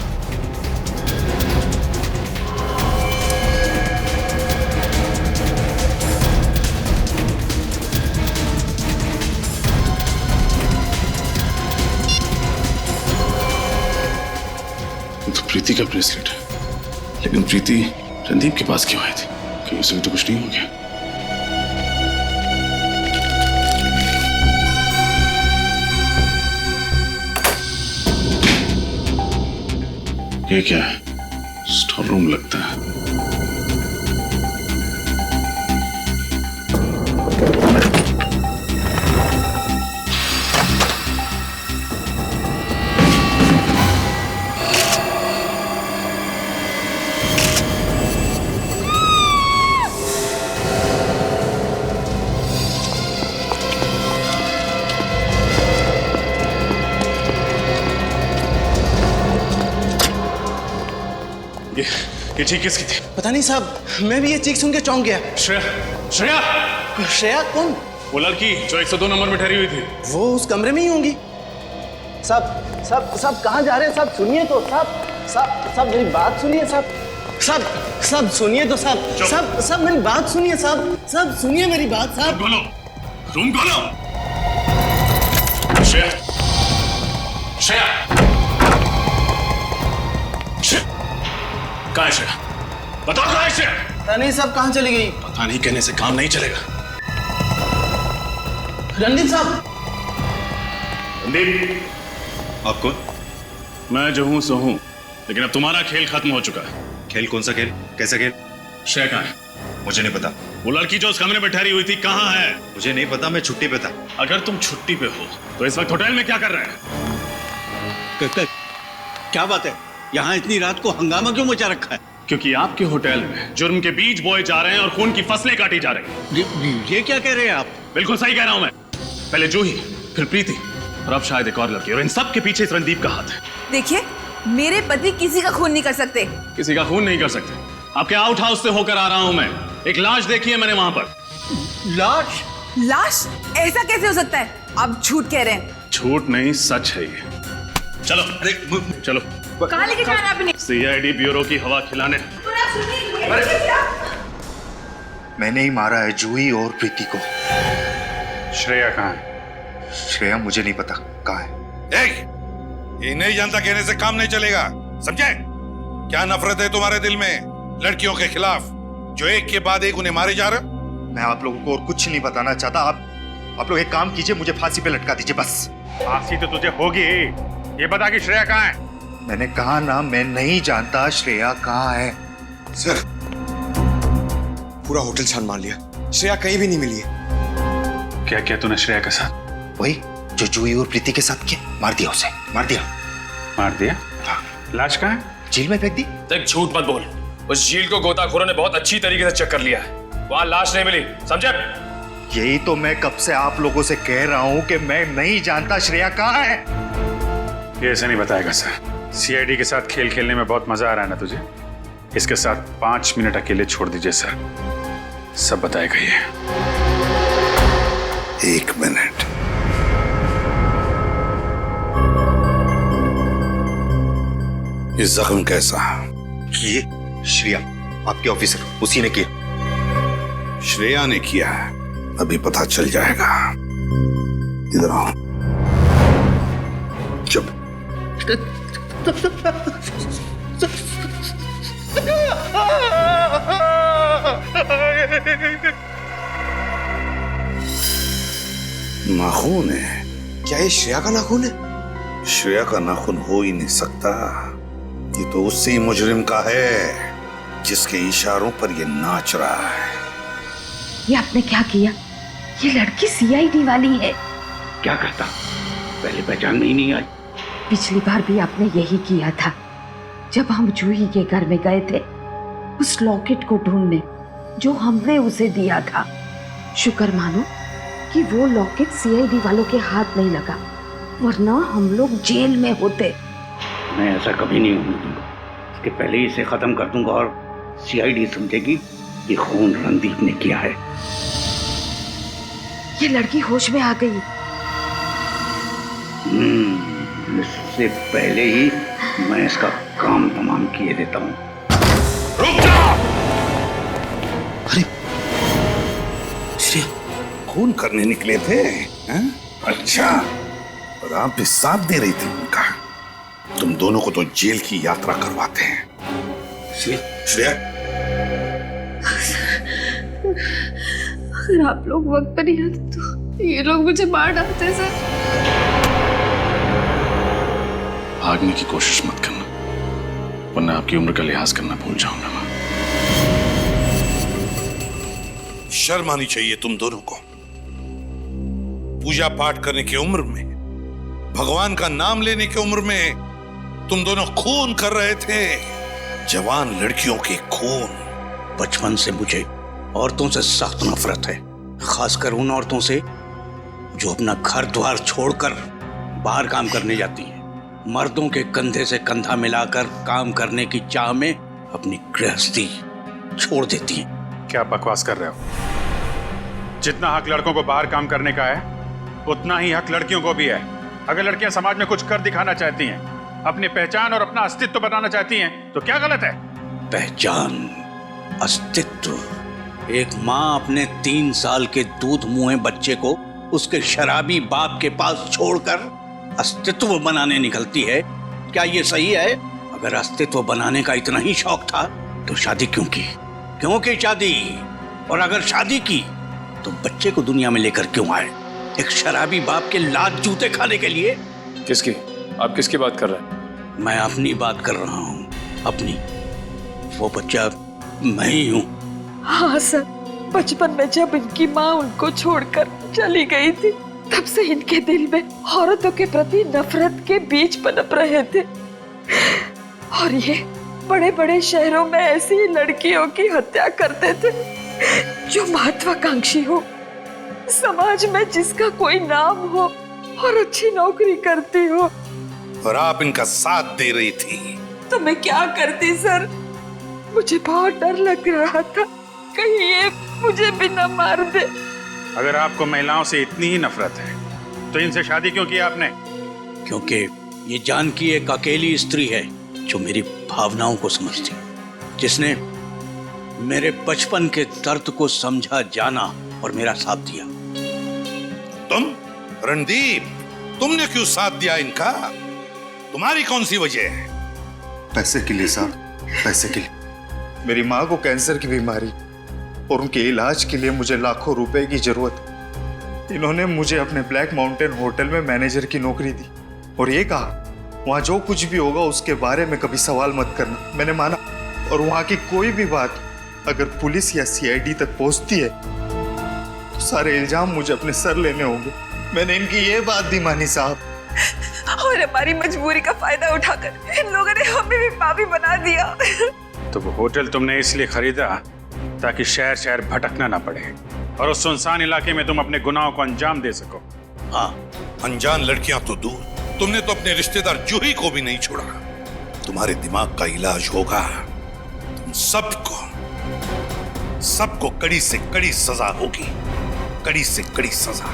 तो प्रीति का ब्रेसलेट है, लेकिन प्रीति रणदीप के पास क्यों आई थी? कहीं उसे भी तो कुछ नहीं हो गया? ये क्या है? स्टोर रूम लगता है। ये चीख किसकी थी? पता नहीं साहब, मैं भी ये चीख सुन के चौंक गया। श्रेया, श्रेया, श्रेया कौन? वो लड़की जो 102 नंबर में ठहरी हुई थी। वो उस कमरे में ही होंगी। साहब साहब साहब कहाँ जा रहे हैं साहब? सुनिए तो साहब, साहब साहब मेरी बात सुनिए साहब, साहब साहब सुनिए तो साहब, साहब साहब मेरी बात सुनिए साहब, साहब सुनिए मेरी बात साहब। खोलो, रूम खोलो। श्रेया, श्रेया, कहाँ है श्रेया? बताओ कहाँ है श्रेया? पता नहीं साहब कहाँ चली गई। पता नहीं कहने से काम नहीं चलेगा। रणदीप साहब। रणदीप, आप कौन? मैं जो हूं सो हूं, लेकिन अब तुम्हारा खेल खत्म हो चुका है। खेल कौन सा खेल? कैसा खेल? श्रेया कहाँ है? मुझे नहीं पता। वो लड़की जो उस कमरे में ठहरी हुई थी कहाँ है? मुझे नहीं पता, मैं छुट्टी पे था। अगर तुम छुट्टी पे हो तो इस वक्त होटल में क्या कर रहे हैं? क्या बात है, यहाँ इतनी रात को हंगामा क्यों मचा रखा है? क्योंकि आपके होटल में जुर्म के बीज बोए जा रहे हैं और खून की फसलें काटी जा रही हैं। ये क्या कह रहे हैं आप? बिल्कुल सही कह रहा हूं मैं। पहले जूही, फिर प्रीति और अब शायद एक और लड़की, और इन सब के पीछे इस रणदीप का हाथ है। देखिए, मेरे पति किसी का खून नहीं कर सकते। किसी का खून नहीं कर सकते। आपके आउट हाउस से होकर आ रहा हूं मैं। एक लाश देखी है मैंने वहां पर। लाश? लाश? ऐसा कैसे हो सकता है? आप झूठ कह रहे हैं। झूठ नहीं, सच है ये। चलो, अरे चलो। कहाँ लेके जा रहे हैं आपने? सीआईडी ब्यूरो की हवा खिलाने। मैंने ही मारा है जूही और प्रीति को। श्रेया कहाँ है? श्रेया मुझे नहीं पता कहाँ है। ये नहीं जानता कहने से काम नहीं चलेगा, समझे? क्या नफरत है तुम्हारे दिल में लड़कियों के खिलाफ, जो एक के बाद एक उन्हें मारे जा रहे हो? मैं आप लोगों को और कुछ नहीं बताना चाहता। आप लोग एक काम कीजिए, मुझे फांसी पे लटका दीजिए बस। फांसी तो तुझे होगी। ये बता कि श्रेया कहाँ है? मैंने कहा ना, मैं नहीं जानता श्रेया कहाँ है। सर, पूरा होटल छान मार लिया, श्रेया कहीं भी नहीं मिली है। क्या किया तूने श्रेया के साथ? वही जो जूही और प्रीति के साथ किया, मार दिया उसे, मार दिया। मार दिया? हाँ। लाश कहाँ है? झील में फेंक दी। देख, झूठ मत बोल। उस झील को गोताखोरों ने बहुत अच्छी तरीके से चेक कर लिया है। वहां लाश नहीं मिली, समझे? यही तो मैं कब से आप लोगों से कह रहा हूं कि मैं नहीं जानता श्रेया कहाँ है। ये ऐसे नहीं बताएगा सर। सीआईडी के साथ खेल खेलने में बहुत मजा आ रहा है ना तुझे? इसके साथ 5 मिनट अकेले छोड़ दीजिए सर, सब बताएगा ये। 1 मिनट। ये जख्म कैसा? ये श्रेया, आपके ऑफिसर, उसी ने किया। श्रेया ने किया है, अभी पता चल जाएगा। इधर आओ। चुप। नाखून है। क्या ये श्रेया का नाखून है? श्रेया का नाखून हो ही नहीं सकता। ये तो उससे मुजरिम का है जिसके इशारों पर ये नाच रहा है। ये आपने क्या किया? ये लड़की सीआईडी वाली है। क्या करता? पहले पहचान में ही नहीं आई। पिछली बार भी आपने यही किया था, जब हम जूही के घर में गए थे उस लॉकेट को ढूंढने जो हमने उसे दिया था। शुक्र मानो कि वो लॉकेट सीआईडी वालों के हाथ नहीं लगा, वरना हम लोग जेल में होते। मैं ऐसा कभी नहीं होने दूंगा। इसके पहले ही इसे खत्म कर दूंगा और सीआईडी समझेगी कि खून रणदीप ने किया है। ये लड़की होश में आ गई। इससे पहले ही मैं इसका काम तमाम किए देता हूँ। रुक जाओ! अरे श्रेया, खून करने निकले थे हैं? अच्छा, और आप भी साथ दे रही थी उनका। तुम दोनों को तो जेल की यात्रा करवाते हैं। श्रेया, अगर आप लोग वक्त पर नहीं आते तो ये लोग मुझे मार डालते सर। भागने की कोशिश मत करना, वरना आपकी उम्र का लिहाज करना भूल जाऊंगा मैं। शर्म आनी चाहिए तुम दोनों को। पूजा पाठ करने की उम्र में, भगवान का नाम लेने की उम्र में तुम दोनों खून कर रहे थे, जवान लड़कियों के खून। बचपन से मुझे औरतों से सख्त नफरत है, खासकर उन औरतों से जो अपना घर द्वार छोड़कर बाहर काम करने जाती हैं, मर्दों के कंधे से कंधा मिलाकर काम करने की चाह में अपनी गृहस्थी छोड़ देती हैं। क्या बकवास कर रहे हो? जितना हक लड़कों को बाहर काम करने का है, उतना ही हक लड़कियों को भी है। अगर लड़कियां समाज में कुछ कर दिखाना चाहती हैं, अपनी पहचान और अपना अस्तित्व बनाना चाहती हैं, तो क्या गलत है? पहचान, अस्तित्व। एक माँ अपने 3 साल के दूध मुंहे बच्चे को उसके शराबी बाप के पास छोड़कर अस्तित्व बनाने निकलती है। क्या ये सही है? अगर अस्तित्व बनाने का इतना ही शौक था तो शादी क्यों की? क्यों की शादी? और अगर शादी की तो बच्चे को दुनिया में लेकर क्यों आए? एक शराबी बाप के लात जूते खाने के लिए? किसकी? आप किसकी बात कर रहे हैं? मैं अपनी बात कर रहा हूँ, अपनी। वो बच्चा मैं ही हूँ। हाँ सर, बचपन में जब इनकी माँ उनको छोड़कर चली गई थी, तब से इनके दिल में औरतों के प्रति नफरत के बीज पनप रहे थे। और ये बड़े बड़े शहरों में ऐसी लड़कियों की हत्या करते थे जो महत्वाकांक्षी हो, समाज में जिसका कोई नाम हो और अच्छी नौकरी करती हो। और आप इनका साथ दे रही थी। तो मैं क्या करती सर? मुझे बहुत डर लग रहा था कहीं ये मुझे भी न मार दे। अगर आपको महिलाओं से इतनी ही नफरत है तो इनसे शादी क्यों की आपने? क्योंकि ये जानकी एक अकेली स्त्री है जो मेरी भावनाओं को समझती, जिसने मेरे बचपन के दर्द को समझा जाना और मेरा साथ दिया। तुम रणदीप, तुमने क्यों साथ दिया इनका? तुम्हारी कौन सी वजह है? पैसे के लिए सर, पैसे के लिए। मेरी माँ को कैंसर की बीमारी और उनके इलाज के लिए मुझे लाखों रुपए की जरूरत। इन्होंने मुझे अपने ब्लैक माउंटेन होटल में मैनेजर की नौकरी दी और ये कहा वहां जो कुछ भी होगा उसके बारे में कभी सवाल मत करना। मैंने माना, और वहां की कोई भी बात अगर पुलिस या सीआईडी तक पहुंचती है तो सारे इल्जाम मुझे अपने सर लेने होंगे। मैंने इनकी ये बात भी मानी साहब। और हमारी मजबूरी का फायदा उठाकर इन लोगों ने हमें भी पापी बना दिया। तो वो होटल तुमने इसलिए खरीदा ताकि शहर शहर भटकना ना पड़े और उस सुनसान इलाके में तुम अपने गुनाहों को अंजाम दे सको। हाँ, अनजान लड़कियां तो दूर, तुमने तो अपने रिश्तेदार जूही को भी नहीं छोड़ा। तुम्हारे दिमाग का इलाज होगा। तुम सबको कड़ी से कड़ी सजा होगी, कड़ी से कड़ी सजा।